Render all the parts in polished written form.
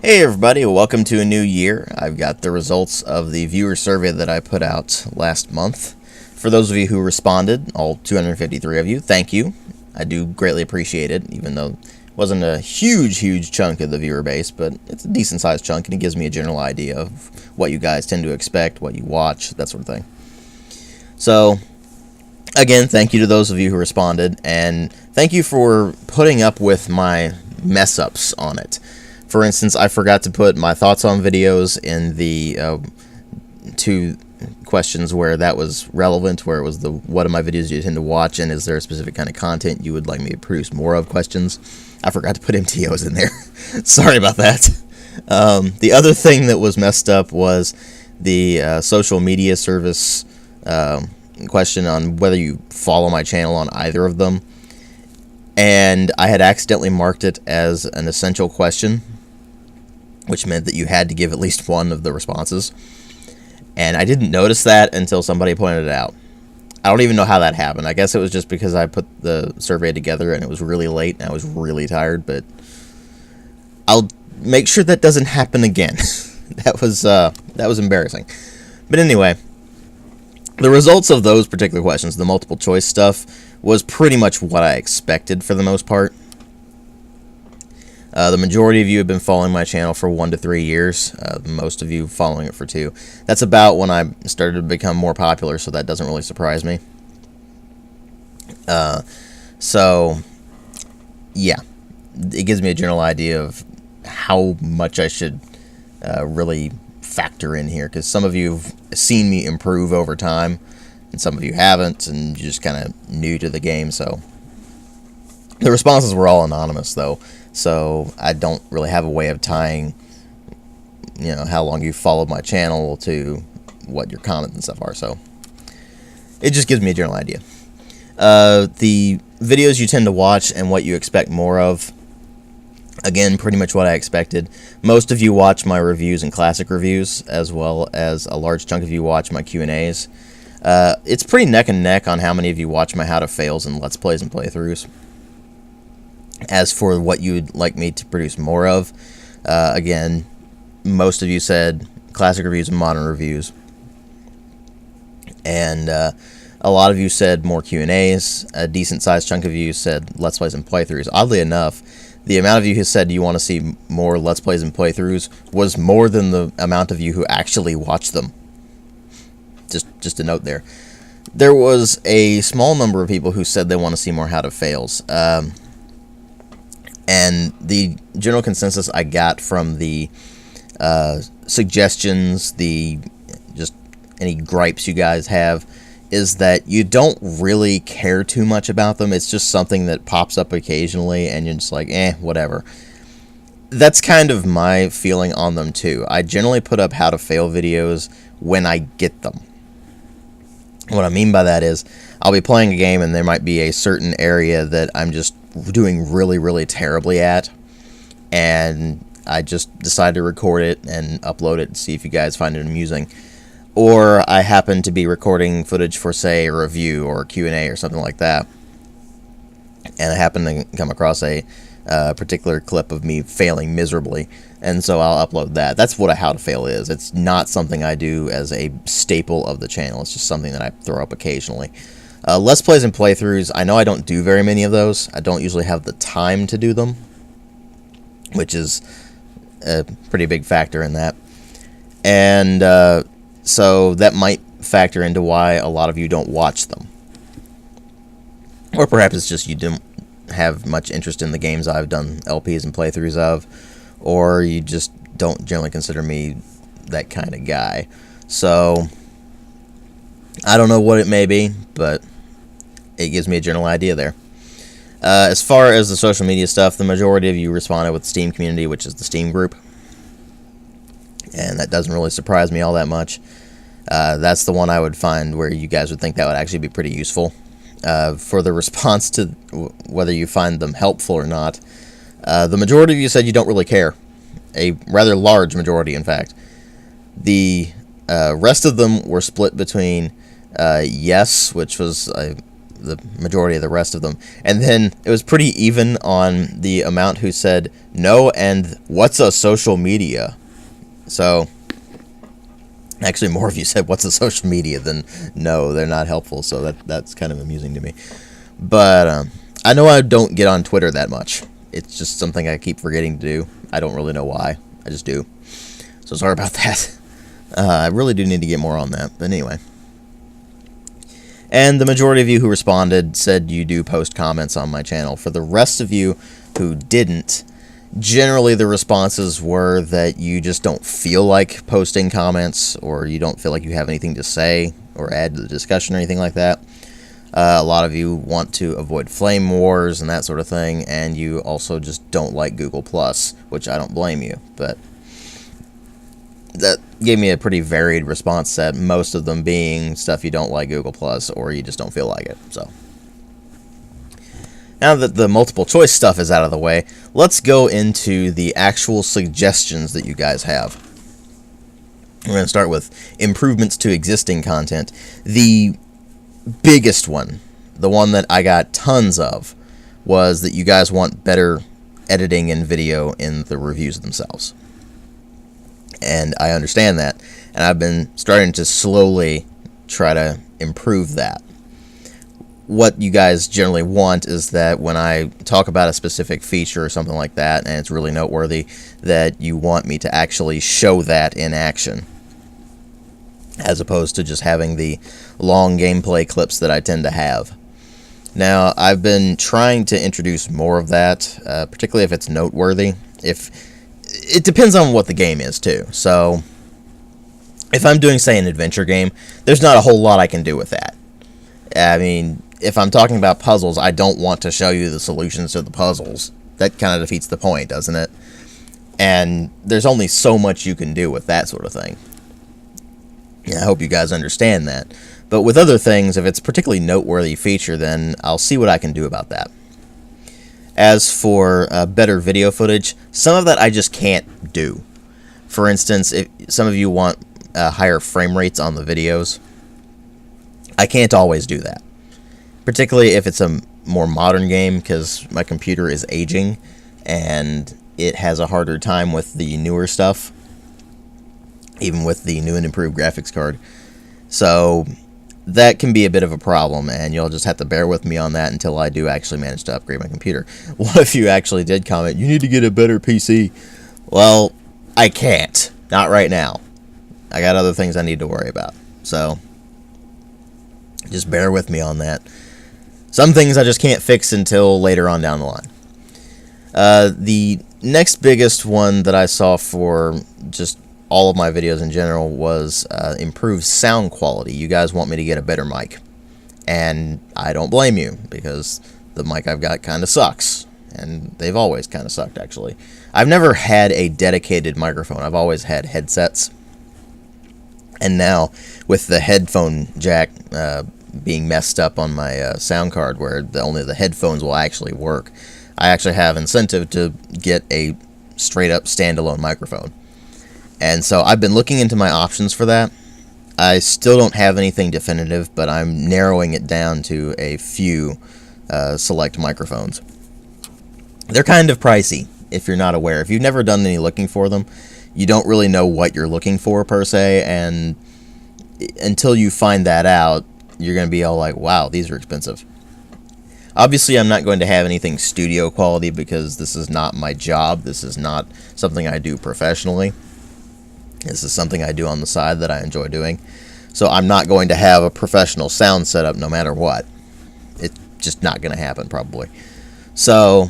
Hey everybody, welcome to a new year. I've got the results of the viewer survey that I put out last month. For those of you who responded, all 253 of you, thank you. I do greatly appreciate it, even though it wasn't a huge chunk of the viewer base, but it's a decent sized chunk and it gives me a general idea of what you guys tend to expect, what you watch, that sort of thing. So, again, thank you to those of you who responded, and thank you for putting up with my mess-ups on it. For instance, I forgot to put my thoughts on videos in the two questions where that was relevant, where it was the what are my videos you tend to watch and is there a specific kind of content you would like me to produce more of questions. I forgot to put MTOs in there. Sorry about that. The other thing that was messed up was the social media service question on whether you follow my channel on either of them. And I had accidentally marked it as an essential question, which meant that you had to give at least one of the responses. And I didn't notice that until somebody pointed it out. I don't even know how that happened. I guess it was just because I put the survey together and it was really late and I was really tired, but I'll make sure that doesn't happen again. That was embarrassing. But anyway, the results of those particular questions, the multiple choice stuff, was pretty much what I expected for the most part. The majority of you have been following my channel for 1 to 3 years. Most of you following it for 2. That's about when I started to become more popular, so that doesn't really surprise me. So, yeah. It gives me a general idea of how much I should really factor in here, because some of you have seen me improve over time, and some of you haven't, and you're just kind of new to the game, so. The responses were all anonymous, though. So I don't really have a way of tying, how long you followed my channel to what your comments and stuff are. So it just gives me a general idea. The videos you tend to watch and what you expect more of, again, pretty much what I expected. Most of you watch my reviews and classic reviews, as well as a large chunk of you watch my Q&As. It's pretty neck and neck on how many of you watch my how to fails and let's plays and playthroughs. As for what you'd like me to produce more of, again, most of you said classic reviews and modern reviews. And a lot of you said more Q&As. A decent-sized chunk of you said Let's Plays and playthroughs. Oddly enough, the amount of you who said you want to see more Let's Plays and playthroughs was more than the amount of you who actually watched them. Just a note there. There was a small number of people who said they want to see more how to fails. And the general consensus I got from the suggestions, just any gripes you guys have, is that you don't really care too much about them. It's just something that pops up occasionally, and you're just like, whatever. That's kind of my feeling on them, too. I generally put up how to fail videos when I get them. What I mean by that is, I'll be playing a game and there might be a certain area that I'm just doing really terribly at, and I just decide to record it and upload it and see if you guys find it amusing. Or I happen to be recording footage for, say, a review or a Q&A or something like that, and I happen to come across a particular clip of me failing miserably, and so I'll upload that. That's what a how to fail is. It's not something I do as a staple of the channel. It's just something that I throw up occasionally. Let's Plays and playthroughs, I know I don't do very many of those. I don't usually have the time to do them, which is a pretty big factor in that. And so that might factor into why a lot of you don't watch them. Or perhaps it's just you don't have much interest in the games I've done LPs and playthroughs of, or you just don't generally consider me that kind of guy. So I don't know what it may be, but it gives me a general idea there. As far as the social media stuff, the majority of you responded with Steam community, which is the Steam group. And that doesn't really surprise me all that much. That's the one I would find where you guys would think that would actually be pretty useful. For the response to whether you find them helpful or not, the majority of you said you don't really care. A rather large majority, in fact. The rest of them were split between yes, which was a the majority of the rest of them. And then it was pretty even on the amount who said no and what's a social media. So actually more of you said what's a social media than no, they're not helpful. So that's kind of amusing to me. But I know I don't get on Twitter that much. It's just something I keep forgetting to do. I don't really know why. I just do. So sorry about that. I really do need to get more on that. But anyway. And the majority of you who responded said you do post comments on my channel. For the rest of you who didn't, generally the responses were that you just don't feel like posting comments, or you don't feel like you have anything to say or add to the discussion or anything like that. A lot of you want to avoid flame wars and that sort of thing, and you also just don't like Google+, which I don't blame you, but that gave me a pretty varied response set, most of them being stuff you don't like Google+, or you just don't feel like it. So now that the multiple choice stuff is out of the way, let's go into the actual suggestions that you guys have. We're going to start with improvements to existing content. The biggest one, the one that I got tons of, was that you guys want better editing and video in the reviews themselves. And I understand that, and I've been starting to slowly try to improve that. What you guys generally want is that when I talk about a specific feature or something like that, and it's really noteworthy, that you want me to actually show that in action, as opposed to just having the long gameplay clips that I tend to have. Now, I've been trying to introduce more of that, particularly if it's noteworthy. It depends on what the game is, too. So, if I'm doing, say, an adventure game, there's not a whole lot I can do with that. I mean, if I'm talking about puzzles, I don't want to show you the solutions to the puzzles. That kind of defeats the point, doesn't it? And there's only so much you can do with that sort of thing. Yeah, I hope you guys understand that. But with other things, if it's a particularly noteworthy feature, then I'll see what I can do about that. As for better video footage, some of that I just can't do. For instance, if some of you want higher frame rates on the videos, I can't always do that. Particularly if it's a more modern game, because my computer is aging and it has a harder time with the newer stuff, even with the new and improved graphics card. So that can be a bit of a problem, and you'll just have to bear with me on that until I do actually manage to upgrade my computer. One of you actually did comment, you need to get a better PC. Well, I can't. Not right now. I got other things I need to worry about. So just bear with me on that. Some things I just can't fix until later on down the line. The next biggest one that I saw for just all of my videos in general was improved sound quality. You guys want me to get a better mic, and I don't blame you, because the mic I've got kind of sucks, and they've always kind of sucked, actually. I've never had a dedicated microphone. I've always had headsets, and now with the headphone jack being messed up on my sound card, where only the headphones will actually work, I actually have incentive to get a straight up standalone microphone. And so I've been looking into my options for that. I still don't have anything definitive, but I'm narrowing it down to a few select microphones. They're kind of pricey, if you're not aware. If you've never done any looking for them, you don't really know what you're looking for, per se, and until you find that out, you're going to be all like, wow, these are expensive. Obviously, I'm not going to have anything studio quality, because this is not my job. This is not something I do professionally. This is something I do on the side that I enjoy doing. So I'm not going to have a professional sound setup no matter what. It's just not going to happen, probably. So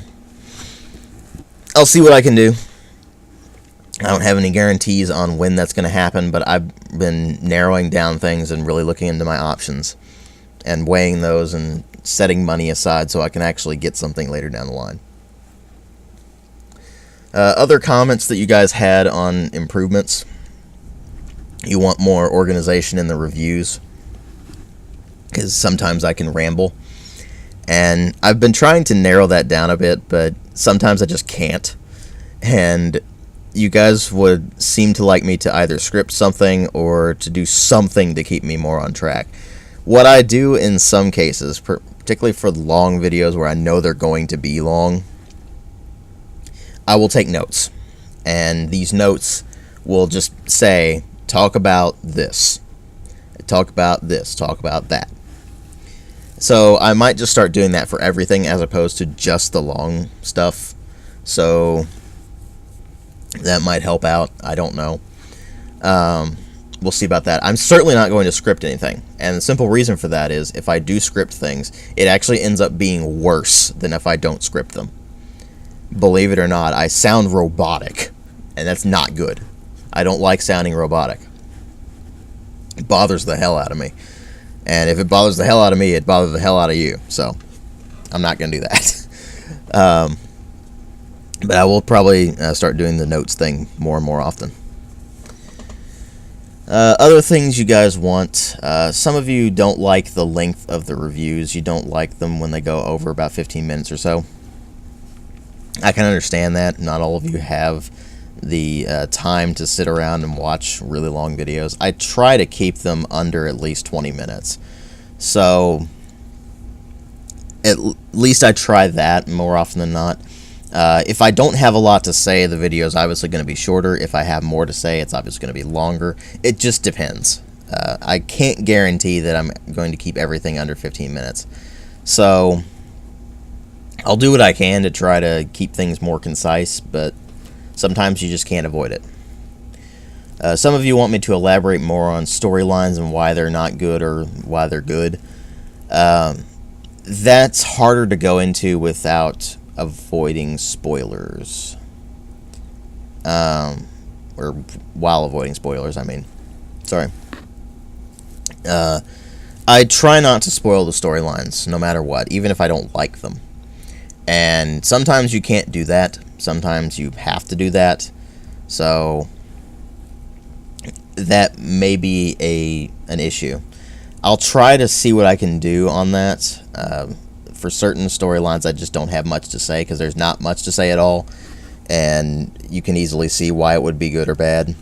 I'll see what I can do. I don't have any guarantees on when that's going to happen, but I've been narrowing down things and really looking into my options and weighing those and setting money aside so I can actually get something later down the line. Other comments that you guys had on improvements. You want more organization in the reviews, because sometimes I can ramble. And I've been trying to narrow that down a bit, but sometimes I just can't. And you guys would seem to like me to either script something or to do something to keep me more on track. What I do in some cases, particularly for long videos where I know they're going to be long, I will take notes. And these notes will just say, talk about this, talk about this, talk about that. So I might just start doing that for everything as opposed to just the long stuff. So that might help out. I don't know. We'll see about that. I'm certainly not going to script anything. And the simple reason for that is if I do script things, it actually ends up being worse than if I don't script them. Believe it or not, I sound robotic. And that's not good. I don't like sounding robotic. It bothers the hell out of me. And if it bothers the hell out of me, it bothers the hell out of you. So I'm not going to do that. But I will probably start doing the notes thing more and more often. Other things you guys want. Some of you don't like the length of the reviews. You don't like them when they go over about 15 minutes or so. I can understand that. Not all of you have the time to sit around and watch really long videos. I try to keep them under at least 20 minutes. So at least I try that more often than not. If I don't have a lot to say, the video is obviously going to be shorter. If I have more to say, it's obviously going to be longer. It just depends. I can't guarantee that I'm going to keep everything under 15 minutes. So I'll do what I can to try to keep things more concise, but sometimes you just can't avoid it. Some of you want me to elaborate more on storylines and why they're not good or why they're good. That's harder to go into without avoiding spoilers. Or while avoiding spoilers, I mean. Sorry. I try not to spoil the storylines, no matter what, even if I don't like them. And sometimes you can't do that. Sometimes you have to do that. So that may be an issue. I'll try to see what I can do on that. For certain storylines, I just don't have much to say because there's not much to say at all. And you can easily see why it would be good or bad.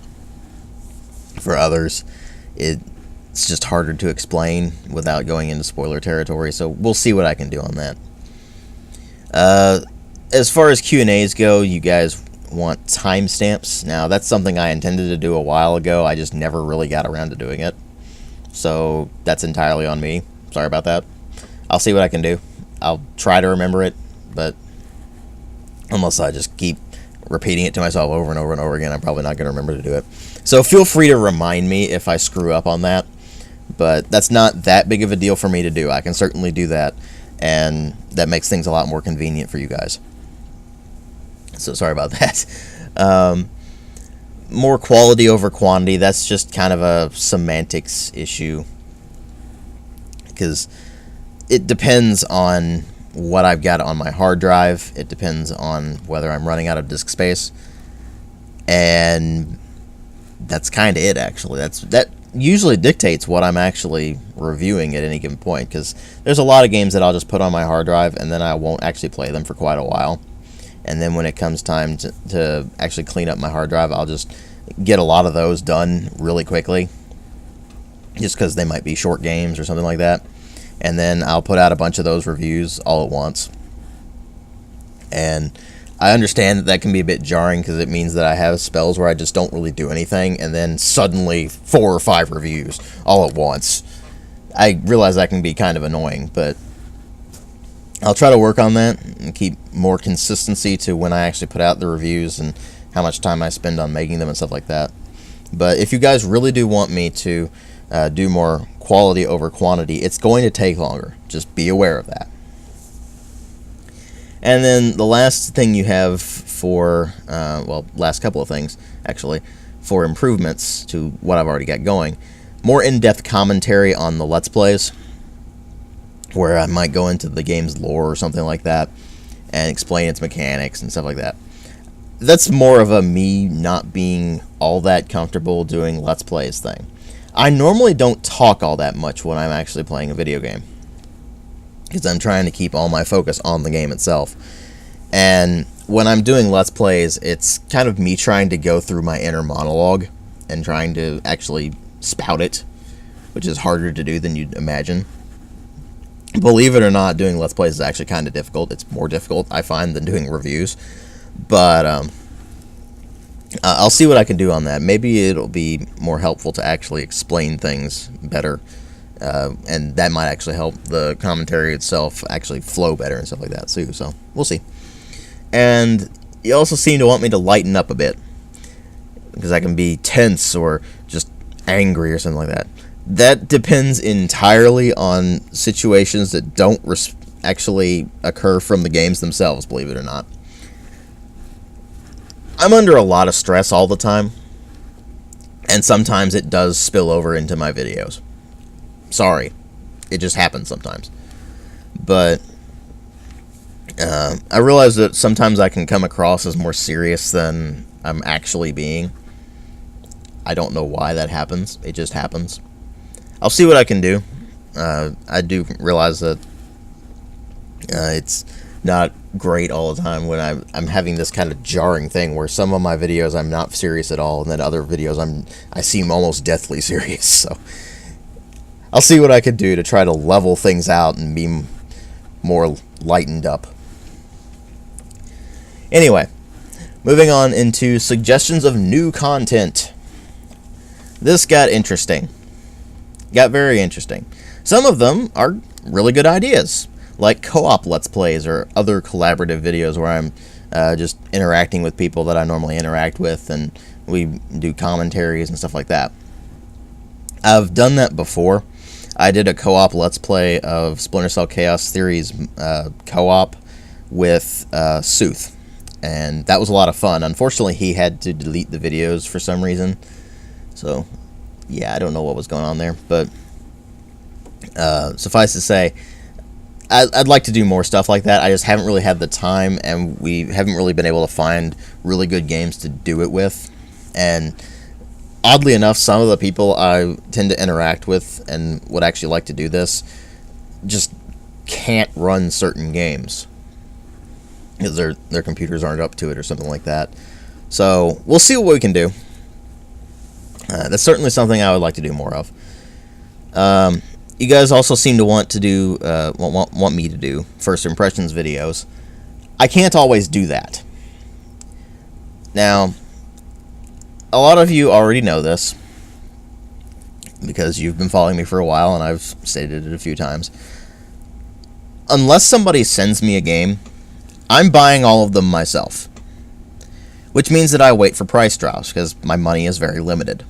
For others, it's just harder to explain without going into spoiler territory. So we'll see what I can do on that. As far as Q&As go, you guys want timestamps. Now, that's something I intended to do a while ago. I just never really got around to doing it. So that's entirely on me. Sorry about that. I'll see what I can do. I'll try to remember it, but unless I just keep repeating it to myself over and over and over again, I'm probably not going to remember to do it. So feel free to remind me if I screw up on that, but that's not that big of a deal for me to do. I can certainly do that, and that makes things a lot more convenient for you guys. So sorry about that. More quality over quantity, that's just kind of a semantics issue, because it depends on what I've got on my hard drive. It depends on whether I'm running out of disk space, and that's kind of it, actually. That usually dictates what I'm actually reviewing at any given point, because there's a lot of games that I'll just put on my hard drive and then I won't actually play them for quite a while. And then when it comes time to actually clean up my hard drive, I'll just get a lot of those done really quickly, just because they might be short games or something like that. And then I'll put out a bunch of those reviews all at once. And I understand that can be a bit jarring, because it means that I have spells where I just don't really do anything, and then suddenly 4 or 5 reviews all at once. I realize that can be kind of annoying, but I'll try to work on that and keep more consistency to when I actually put out the reviews and how much time I spend on making them and stuff like that. But if you guys really do want me to do more quality over quantity, it's going to take longer. Just be aware of that. And then the last thing you have for, last couple of things, actually, for improvements to what I've already got going. More in-depth commentary on the Let's Plays, where I might go into the game's lore or something like that, and explain its mechanics and stuff like that. That's more of a me not being all that comfortable doing Let's Plays thing. I normally don't talk all that much when I'm actually playing a video game, because I'm trying to keep all my focus on the game itself. And when I'm doing Let's Plays, it's kind of me trying to go through my inner monologue and trying to actually spout it, which is harder to do than you'd imagine. Believe it or not, doing Let's Plays is actually kind of difficult. It's more difficult, I find, than doing reviews. But I'll see what I can do on that. Maybe it'll be more helpful to actually explain things better. And that might actually help the commentary itself actually flow better and stuff like that too. So we'll see. And you also seem to want me to lighten up a bit, because I can be tense or just angry or something like that. That depends entirely on situations that don't actually occur from the games themselves, believe it or not. I'm under a lot of stress all the time, and sometimes it does spill over into my videos. Sorry, it just happens sometimes. But I realize that sometimes I can come across as more serious than I'm actually being. I don't know why that happens. It just happens. I'll see what I can do. I do realize that it's not great all the time when I'm having this kind of jarring thing where some of my videos I'm not serious at all, and then other videos I seem almost deathly serious. So I'll see what I can do to try to level things out and be more lightened up. Anyway, moving on into suggestions of new content. This got interesting. Got very interesting. Some of them are really good ideas, like co-op Let's Plays or other collaborative videos where I'm just interacting with people that I normally interact with, and we do commentaries and stuff like that. I've done that before. I did a co-op Let's Play of Splinter Cell Chaos Theory's co-op with Sooth, and that was a lot of fun. Unfortunately, he had to delete the videos for some reason, so yeah, I don't know what was going on there, but suffice to say, I'd like to do more stuff like that. I just haven't really had the time, and we haven't really been able to find really good games to do it with. And oddly enough, some of the people I tend to interact with and would actually like to do this just can't run certain games because their computers aren't up to it or something like that. So we'll see what we can do. That's certainly something I would like to do more of. You guys also seem to want to do want me to do first impressions videos. I can't always do that. Now, a lot of you already know this because you've been following me for a while, and I've stated it a few times. Unless somebody sends me a game, I'm buying all of them myself, which means that I wait for price drops because my money is very limited.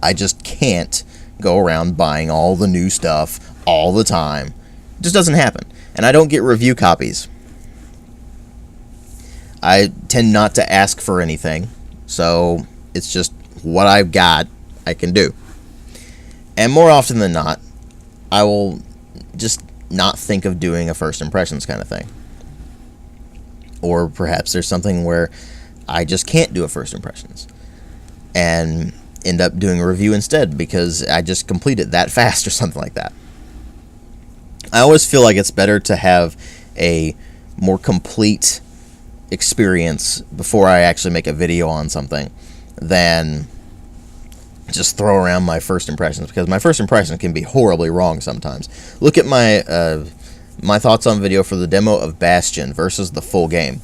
I just can't go around buying all the new stuff all the time. It just doesn't happen. And I don't get review copies. I tend not to ask for anything, so it's just what I've got I can do. And more often than not, I will just not think of doing a first impressions kind of thing. Or perhaps there's something where I just can't do a first impressions and end up doing a review instead because I just complete it that fast or something like that. I always feel like it's better to have a more complete experience before I actually make a video on something than just throw around my first impressions, because my first impressions can be horribly wrong sometimes. Look at my thoughts on video for the demo of Bastion versus the full game.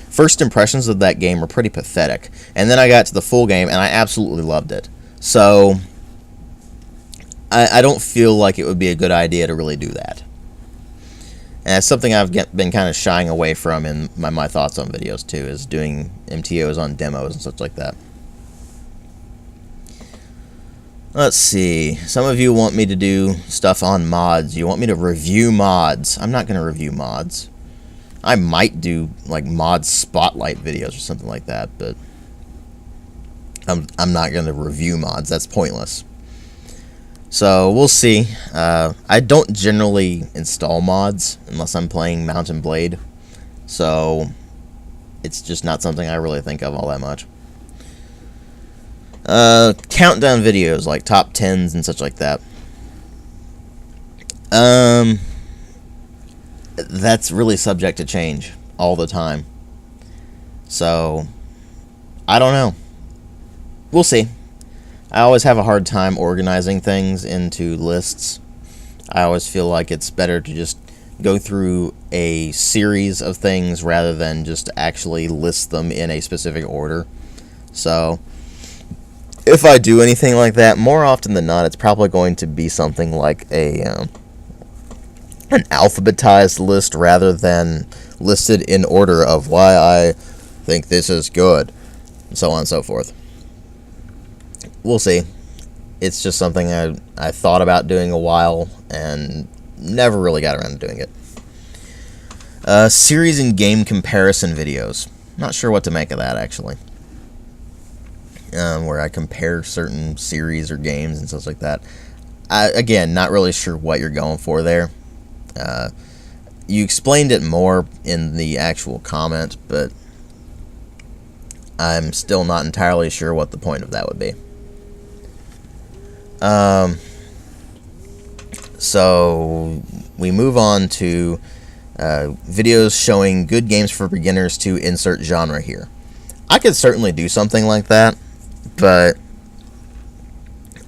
First impressions of that game were pretty pathetic, and then I got to the full game and I absolutely loved it. So I don't feel like it would be a good idea to really do that. And that's something I've been kind of shying away from in my thoughts on videos too, is doing MTOs on demos and such like that. Let's see. Some of you want me to do stuff on mods. You want me to review mods. I'm not going to review mods. I might do like mod spotlight videos or something like that, but I'm not going to review mods. That's pointless. So we'll see. I don't generally install mods unless I'm playing Mount and Blade, so it's just not something I really think of all that much. Countdown videos like top 10s and such like that. That's really subject to change all the time. So I don't know. We'll see. I always have a hard time organizing things into lists, I always feel like it's better to just go through a series of things rather than just actually list them in a specific order. So if I do anything like that, more often than not, it's probably going to be something like an alphabetized list rather than listed in order of why I think this is good, and so on and so forth. We'll see. It's just something I thought about doing a while and never really got around to doing it. Series and game comparison videos. Not sure what to make of that, actually. Where I compare certain series or games and stuff like that. Again, not really sure what you're going for there. You explained it more in the actual comment, but I'm still not entirely sure what the point of that would be. So we move on to videos showing good games for beginners to insert genre here. I could certainly do something like that, but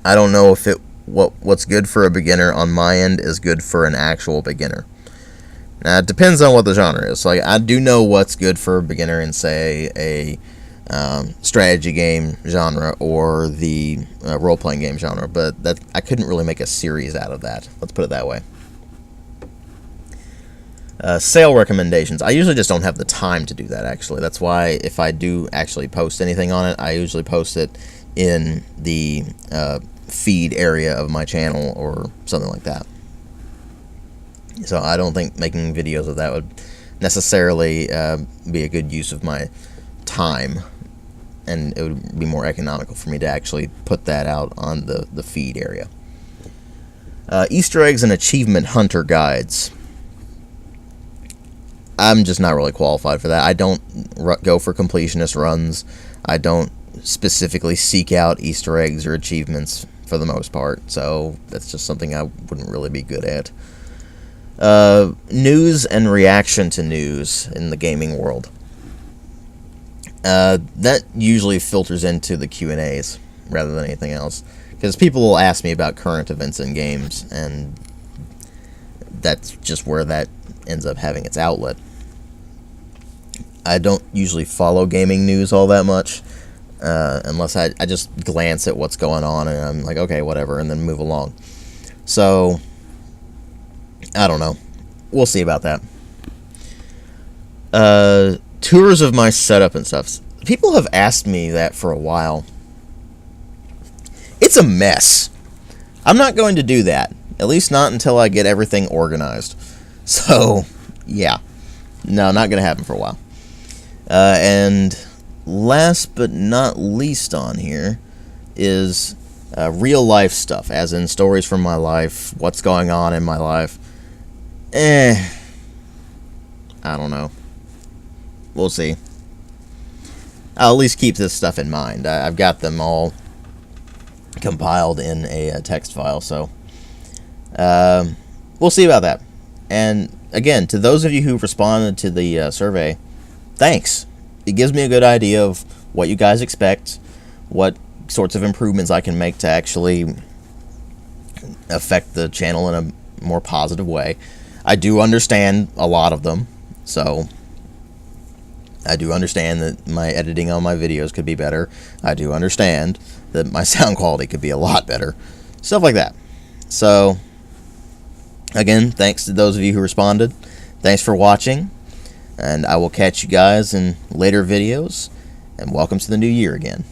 I don't know if what's good for a beginner on my end is good for an actual beginner. Now, it depends on what the genre is. Like, I do know what's good for a beginner in, say, a strategy game genre or the role-playing game genre, but that I couldn't really make a series out of that. Let's put it that way. Sale recommendations. I usually just don't have the time to do that, actually. That's why if I do actually post anything on it, I usually post it in the feed area of my channel or something like that. So I don't think making videos of that would necessarily be a good use of my time, and it would be more economical for me to actually put that out on the feed area. Easter eggs and achievement hunter guides. I'm just not really qualified for that. I don't go for completionist runs. I don't specifically seek out Easter eggs or achievements for the most part, so that's just something I wouldn't really be good at. News and reaction to news in the gaming world. That usually filters into the Q&As rather than anything else, because people will ask me about current events in games, and that's just where that ends up having its outlet. I don't usually follow gaming news all that much, unless I just glance at what's going on, and I'm like, okay, whatever, and then move along. So I don't know. We'll see about that. Tours of my setup and stuff. People have asked me that for a while. It's a mess. I'm not going to do that. At least not until I get everything organized. So, yeah. No, not going to happen for a while. And last but not least on here is real life stuff, as in stories from my life, what's going on in my life. I don't know. We'll see. I'll at least keep this stuff in mind. I've got them all compiled in a text file, so we'll see about that. And again, to those of you who responded to the survey, thanks. It gives me a good idea of what you guys expect, what sorts of improvements I can make to actually affect the channel in a more positive way. I do understand a lot of them, so I do understand that my editing on my videos could be better. I do understand that my sound quality could be a lot better. Stuff like that. So, again, thanks to those of you who responded. Thanks for watching, and I will catch you guys in later videos, and welcome to the new year again.